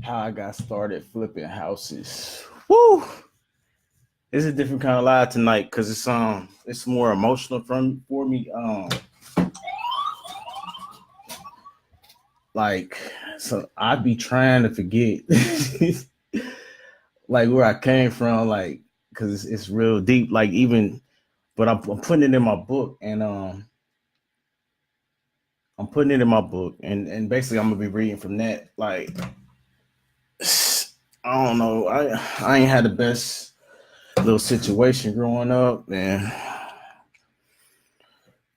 how I got started flipping houses. Woo! It's a different kind of live tonight because it's more emotional for me. Like so I'd be trying to forget like where I came from, like because it's real deep. Like even, but I'm putting it in my book, and I'm putting it in my book, and basically I'm gonna be reading from that. Like I don't know, I ain't had the best little situation growing up, man.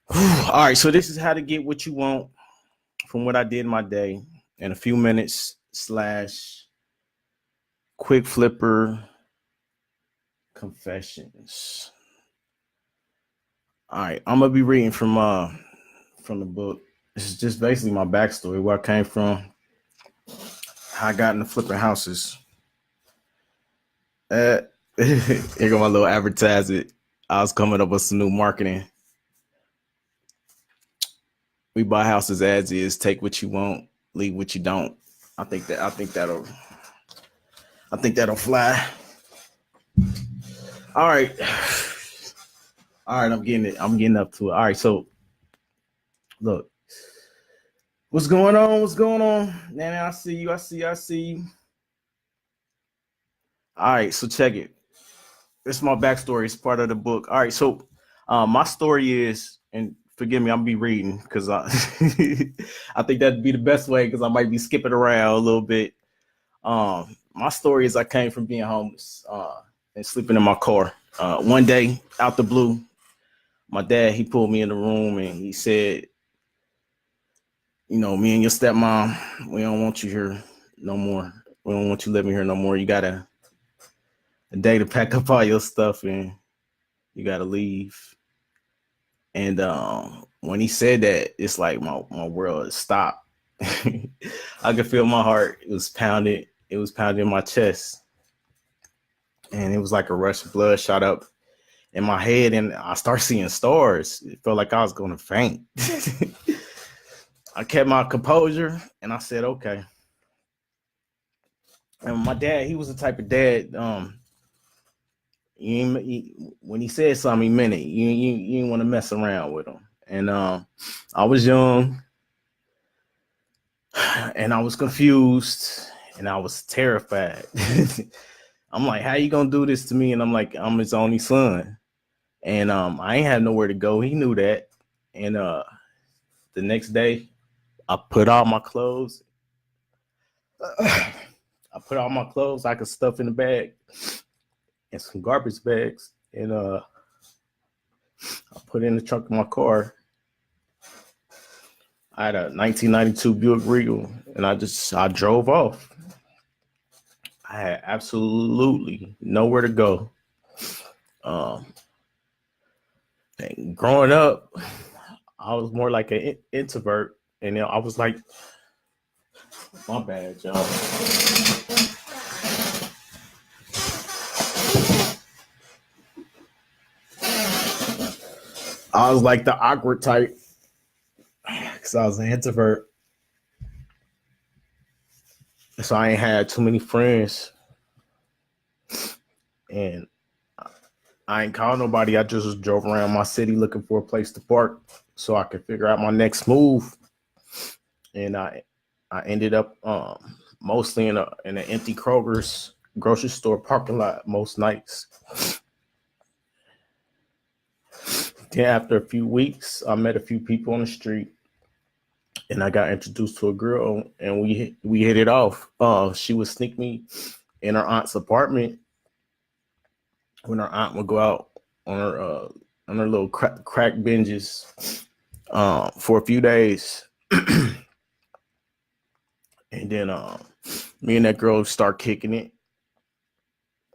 All right, so this is how to get what you want from what I did in my day in a few minutes / quick flipper confessions. All right, I'm gonna be reading from the book. This is just basically my backstory, where I came from, how I got into flipping houses. Here go my little advertisement. I was coming up with some new marketing. We buy houses as is. Take what you want, leave what you don't. I think that'll fly. All right. I'm getting up to it. All right, so look. What's going on? Man, I see you. All right, so check it. This is my backstory. It's part of the book. All right, so my story is, and forgive me, I'm gonna be reading because I I think that'd be the best way because I might be skipping around a little bit. My story is I came from being homeless and sleeping in my car. One day, out the blue, my dad, he pulled me in the room and he said, you know, me and your stepmom, we don't want you here no more. We don't want you living here no more. You got a day to pack up all your stuff and you got to leave. And when he said that, it's like my world stopped. I could feel my heart. It was pounding in my chest. And it was like a rush of blood shot up in my head and I started seeing stars. It felt like I was going to faint. I kept my composure and I said, okay. And my dad, he was the type of dad, when he said something, he meant it. You didn't want to mess around with him. And I was young and I was confused and I was terrified. I'm like, how you gonna do this to me? And I'm like, I'm his only son. And I ain't had nowhere to go. He knew that. And the next day, I put all my clothes. I could stuff in the bag and some garbage bags. And I put it in the trunk of my car. I had a 1992 Buick Regal, and I drove off. I had absolutely nowhere to go. And growing up, I was more like an introvert, and I was like, my bad, y'all. I was like the awkward type because I was an introvert. So I ain't had too many friends. And I ain't called nobody. I just drove around my city looking for a place to park so I could figure out my next move. And I ended up mostly in an empty Kroger's grocery store parking lot most nights. Then after a few weeks, I met a few people on the street, and I got introduced to a girl, and we hit it off. She would sneak me in her aunt's apartment when her aunt would go out on her little crack binges for a few days. And then me and that girl start kicking it.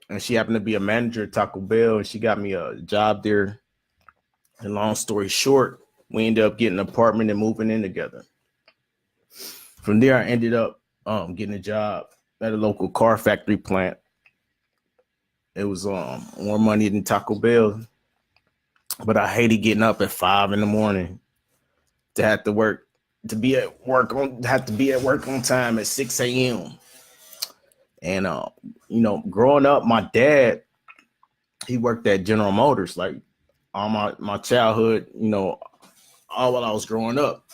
And she happened to be a manager at Taco Bell, and she got me a job there. And long story short, we ended up getting an apartment and moving in together. From there, I ended up getting a job at a local car factory plant. It was more money than Taco Bell, but I hated getting up at 5 a.m. to have to be at work on time at 6 a.m. And growing up, my dad, he worked at General Motors, like all my childhood, all while I was growing up.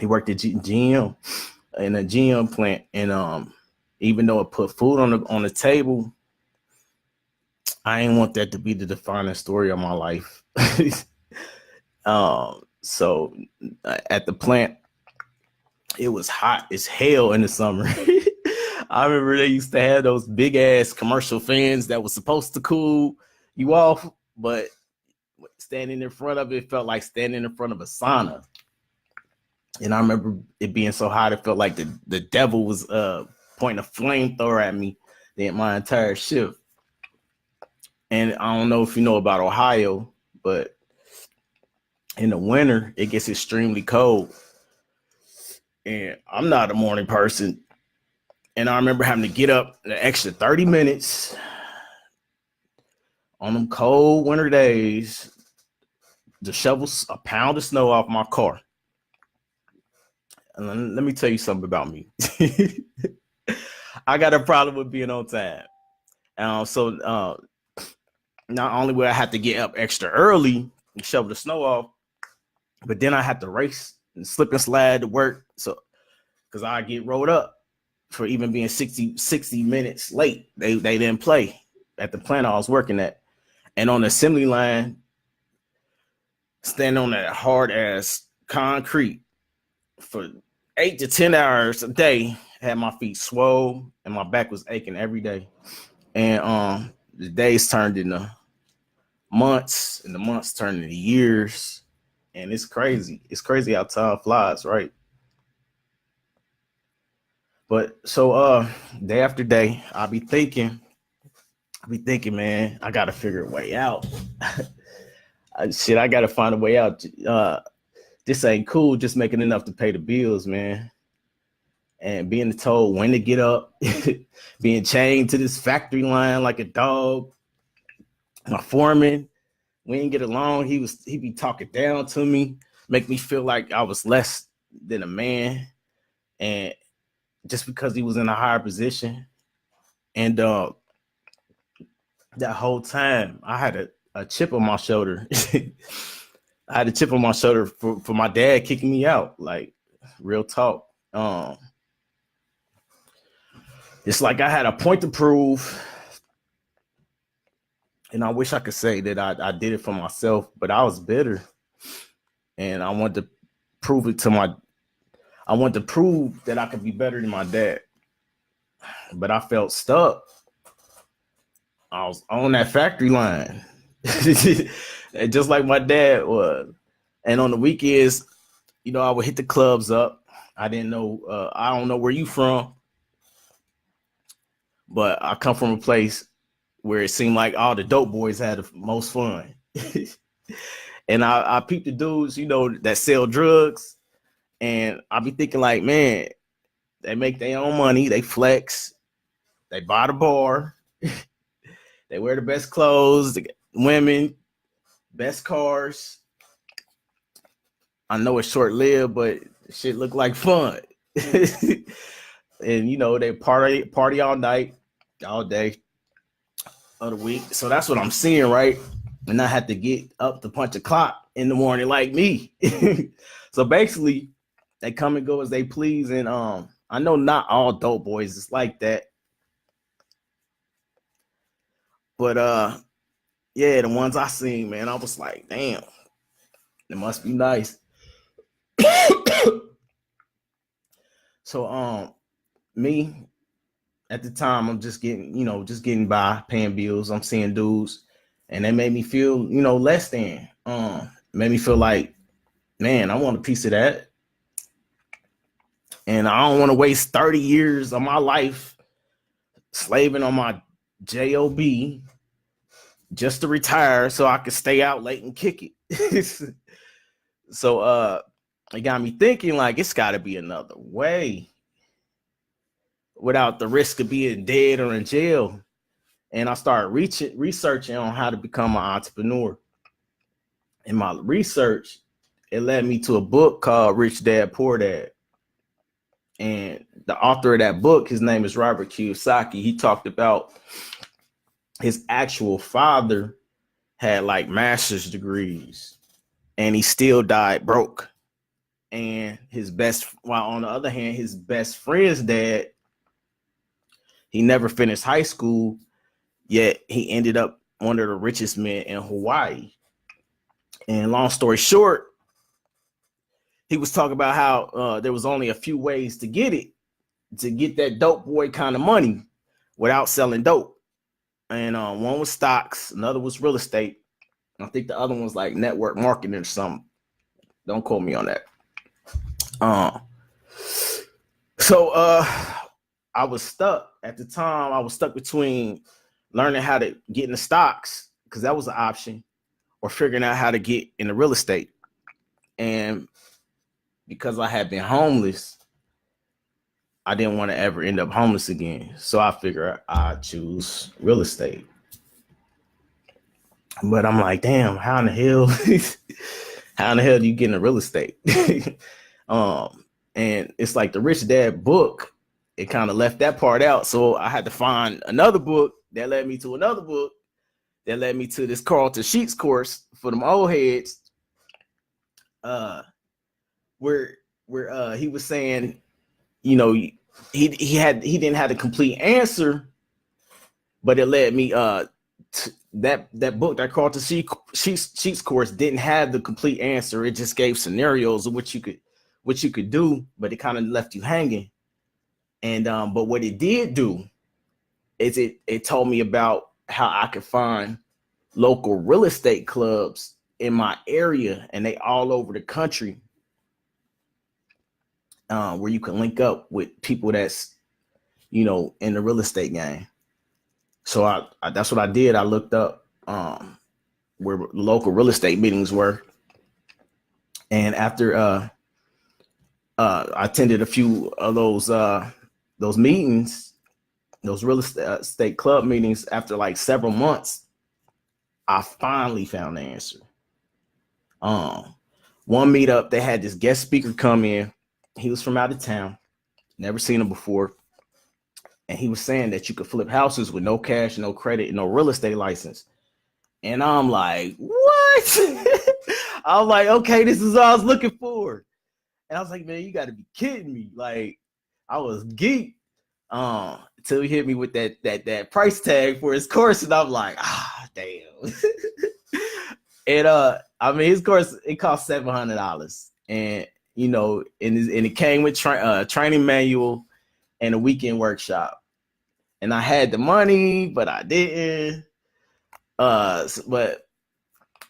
He worked at GM in a GM plant, and even though it put food on the table, I ain't want that to be the defining story of my life. So at the plant, it was hot as hell in the summer. I remember they used to have those big ass commercial fans that was supposed to cool you off, but standing in front of it felt like standing in front of a sauna. And I remember it being so hot, it felt like the devil was pointing a flamethrower at me my entire shift. And I don't know if you know about Ohio, but in the winter, it gets extremely cold. And I'm not a morning person. And I remember having to get up an extra 30 minutes on them cold winter days to shovel a pound of snow off my car. And let me tell you something about me. I got a problem with being on time. So not only will I have to get up extra early and shovel the snow off, but then I have to race and slip and slide to work. So because I get rolled up for even being 60 minutes late. They didn't play at the plant I was working at. And on the assembly line, standing on that hard ass concrete for 8 to 10 hours a day, had my feet swole and my back was aching every day. And the days turned into months and the months turned into years. And it's crazy. It's crazy how time flies, right? But so day after day, I'll be thinking, man, I gotta figure a way out. I gotta find a way out. This ain't cool, just making enough to pay the bills, man. And being told when to get up, being chained to this factory line like a dog. My foreman, we didn't get along. He be talking down to me, make me feel like I was less than a man. And just because he was in a higher position. And that whole time I had a chip on my shoulder. I had a chip on my shoulder for my dad kicking me out, like real talk. It's like I had a point to prove. And I wish I could say that I did it for myself, but I was bitter. And I wanted to prove that I could be better than my dad. But I felt stuck. I was on that factory line. Just like my dad was. And on the weekends, I would hit the clubs up. I didn't know, I don't know where you from, but I come from a place where it seemed like all the dope boys had the most fun. And I peep the dudes, that sell drugs. And I be thinking like, man, they make their own money. They flex. They buy the bar. They wear the best clothes, the women, best cars. I know it's short-lived, but shit look like fun. And, they party all night, all day of the week. So that's what I'm seeing, right? And I had to get up to punch a clock in the morning like me. So basically, they come and go as they please. And I know not all dope boys is like that. But yeah, the ones I seen, man, I was like, damn, it must be nice. So me at the time, I'm just getting by, paying bills. I'm seeing dudes, and they made me feel, less than. Made me feel like, man, I want a piece of that. And I don't want to waste 30 years of my life slaving on my job just to retire so I could stay out late and kick it. So it got me thinking like it's got to be another way without the risk of being dead or in jail. And I started researching on how to become an entrepreneur. In my research, it led me to a book called Rich Dad, Poor Dad. And the author of that book, his name is Robert Kiyosaki. He talked about his actual father had like master's degrees and he still died broke. And while on the other hand, his best friend's dad, he never finished high school, yet he ended up one of the richest men in Hawaii. And long story short, he was talking about how there was only a few ways to get that dope boy kind of money without selling dope. And one was stocks, another was real estate. I think the other one was like network marketing or something. Don't quote me on that. So I was stuck at the time. I was stuck between learning how to get into stocks, because that was an option, or figuring out how to get into real estate. And because I had been homeless, I didn't want to ever end up homeless again. So I figured I'd choose real estate. But I'm like, damn, how in the hell do you get into real estate? And it's like the Rich Dad book, it kind of left that part out. So I had to find another book that led me to another book that led me to this Carlton Sheets course for them old heads. Where he was saying, you know, he didn't have the complete answer, but it led me that book, that Carlton Sheets course, didn't have the complete answer. It just gave scenarios of what you could do, but it kind of left you hanging. And but what it did do is it told me about how I could find local real estate clubs in my area, and they all over the country, where you can link up with people that's, you know, in the real estate game. So I that's what I did. I looked up where local real estate meetings were, and after I attended a few of those meetings, those real estate club meetings, after like several months, I finally found the answer. One meetup, they had this guest speaker come in. He was from out of town, never seen him before. And he was saying that you could flip houses with no cash, no credit, and no real estate license. And I'm like, what? I'm like, okay, this is all I was looking for. And I was like, man, you got to be kidding me. Like, I was geeked until he hit me with that price tag for his course. And I'm like, damn. And I mean, his course, it cost $700. And, you know, and it came with training manual and a weekend workshop. And I had the money, but I didn't. But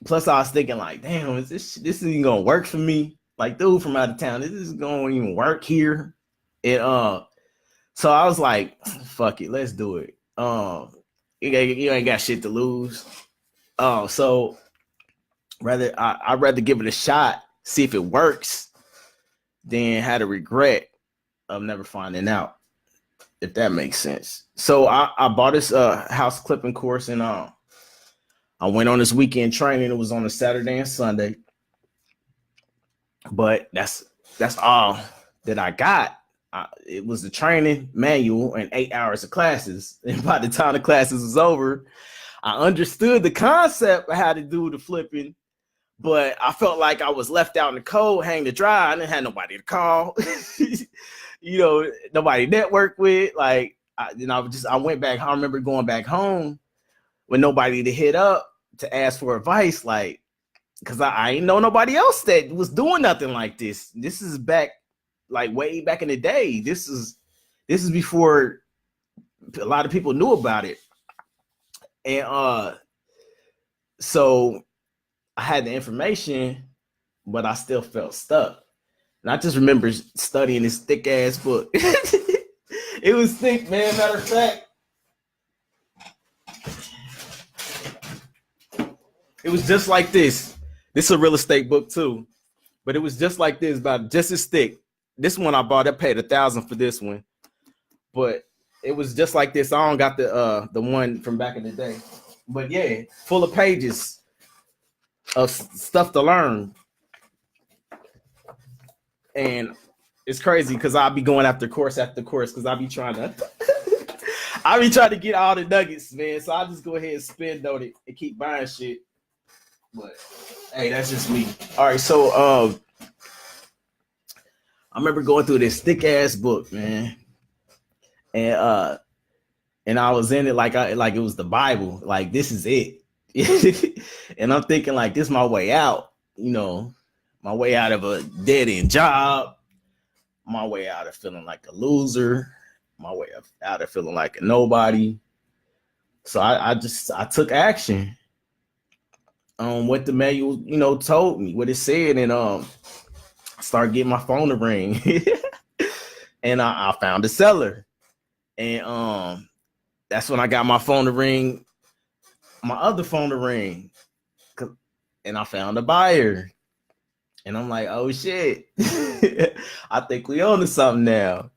plus I was thinking like, damn, this isn't gonna work for me? Like, dude from out of town, this isn't gonna even work here. And so I was like, fuck it, let's do it. You ain't got shit to lose. So I'd rather give it a shot, see if it works, than have the regret of never finding out, if that makes sense. So I bought this house clipping course, and I went on this weekend training. It was on a Saturday and Sunday, but that's all that I got. It was the training manual and 8 hours of classes. And by the time the classes was over, I understood the concept of how to do the flipping, but I felt like I was left out in the cold, hang to dry. I didn't have nobody to call, you know, nobody to network with. Like, I went back. I remember going back home with nobody to hit up to ask for advice, like, because I ain't know nobody else that was doing nothing like this. This is back, like, way back in the day. This is before a lot of people knew about it. And so I had the information, but I still felt stuck. And I just remember studying this thick ass book. It was thick, man. Matter of fact, it was just like this. This is a real estate book too, but it was just like this, about just as thick. This one I bought, I paid $1,000 for this one, but it was just like this. I don't got the one from back in the day, but yeah, full of pages of stuff to learn. And it's crazy because I'll be going after course because I'll be trying to I be trying to get all the nuggets, man. So I'll just go ahead and spend on it and keep buying shit. But hey, that's just me. All right, so I remember going through this thick ass book, man. And I was in it like it was the Bible. Like, this is it. And I'm thinking like, this is my way out, my way out of a dead end job, my way out of feeling like a loser, my way out of feeling like a nobody. So I took action on what the manual, told me, what it said, and I started getting my phone to ring. And I found a seller. And that's when I got my phone to ring, my other phone to ring. And I found a buyer. And I'm like, oh shit. I think we own to something now.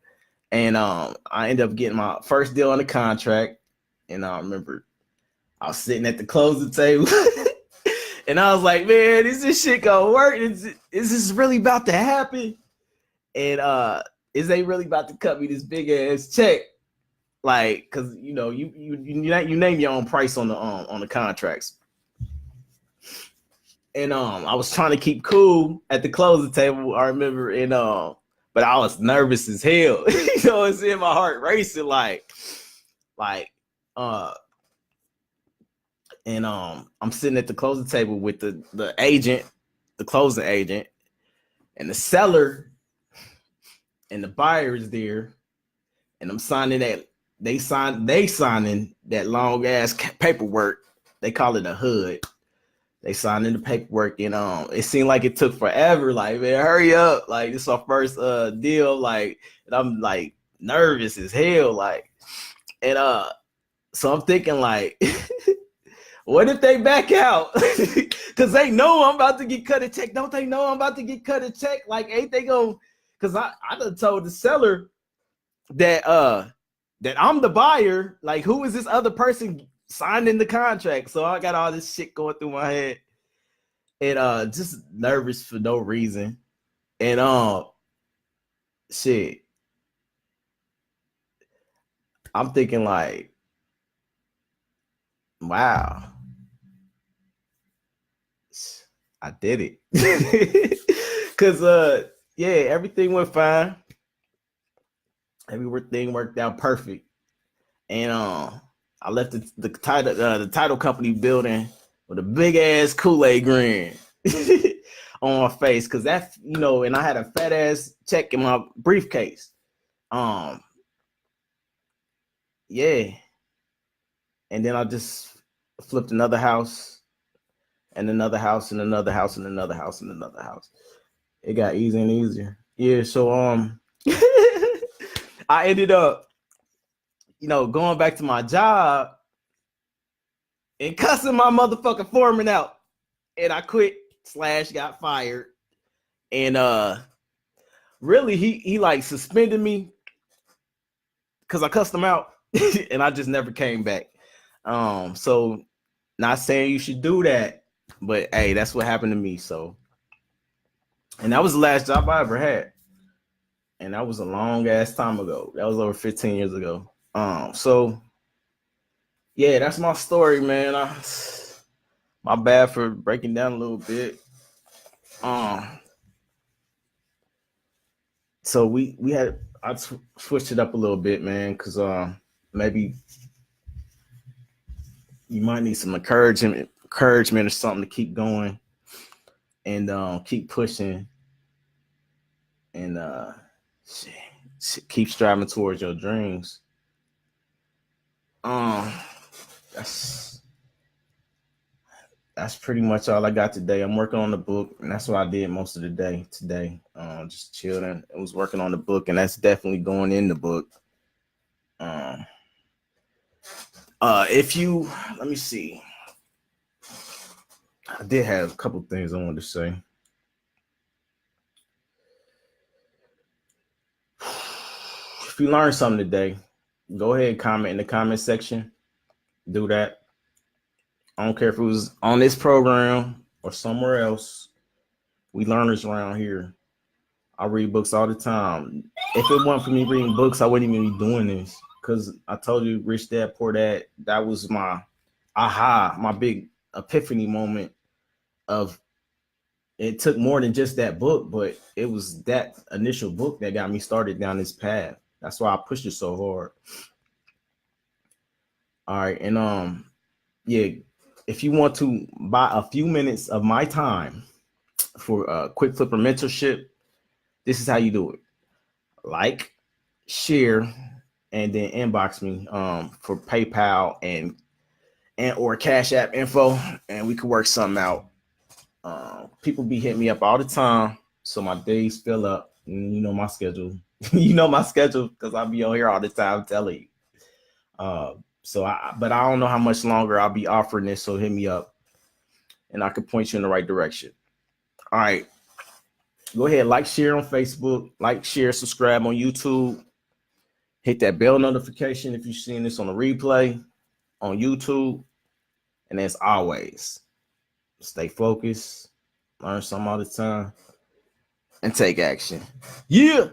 And I ended up getting my first deal on the contract. And I remember I was sitting at the closing table. And I was like, man, is this shit gonna work? Is this really about to happen? And is they really about to cut me this big ass check? Like, cause you name your own price on the contracts. And I was trying to keep cool at the closing table, I remember, and but I was nervous as hell. It's in my heart racing, and I'm sitting at the closing table with the agent, the closing agent, and the seller and the buyer is there, and I'm signing that. They signing that long ass paperwork. They call it a HUD. They signing the paperwork, and it seemed like it took forever. Like, man, hurry up! Like, this is our first deal. Like, and I'm like nervous as hell. Like, and so I'm thinking like, what if they back out? Because they know I'm about to get cut a check. Don't they know I'm about to get cut a check? Like, ain't they gonna? Because I done told the seller that I'm the buyer. Like, who is this other person signing the contract? So I got all this shit going through my head, and just nervous for no reason. And shit, I'm thinking like, wow, I did it. Cause yeah, everything went fine. Everything worked out perfect. And I left the title company building with a big ass Kool-Aid grin on my face, because that's, and I had a fat ass check in my briefcase. Yeah. And then I just flipped another house and another house and another house and another house and another house. It got easier and easier. Yeah, so I ended up, going back to my job and cussing my motherfucking foreman out. And I quit / got fired. And really he like suspended me because I cussed him out. And I just never came back. So not saying you should do that, but hey, that's what happened to me. So, and that was the last job I ever had. And that was a long ass time ago. That was over 15 years ago. So yeah, that's my story, man. My bad for breaking down a little bit. So I switched it up a little bit, man, because maybe you might need some encouragement or something to keep going and keep pushing and keep striving towards your dreams. That's pretty much all I got today. I'm working on the book, and that's what I did most of the day today. Just chilling. I was working on the book, and that's definitely going in the book. Let me see. I did have a couple things I wanted to say. If you learned something today, go ahead and comment in the comment section. Do that. I don't care if it was on this program or somewhere else. We learners around here. I read books all the time. If it wasn't for me reading books, I wouldn't even be doing this. Cause I told you, Rich Dad Poor Dad, that was my my big epiphany moment of it took more than just that book, but it was that initial book that got me started down this path. That's why I pushed it so hard. All right, and yeah, if you want to buy a few minutes of my time for quick flipper mentorship, this is how you do it. Like, share, and then inbox me for PayPal and or Cash App info, and we could work something out. People be hitting me up all the time, so my days fill up. And you know my schedule. You know my schedule because I'll be on here all the time telling you. But I don't know how much longer I'll be offering this, so hit me up, and I can point you in the right direction. All right, go ahead, like, share on Facebook, like, share, subscribe on YouTube. Hit that bell notification if you're seeing this on a replay on YouTube. And as always, stay focused, learn something all the time, and take action. Yeah.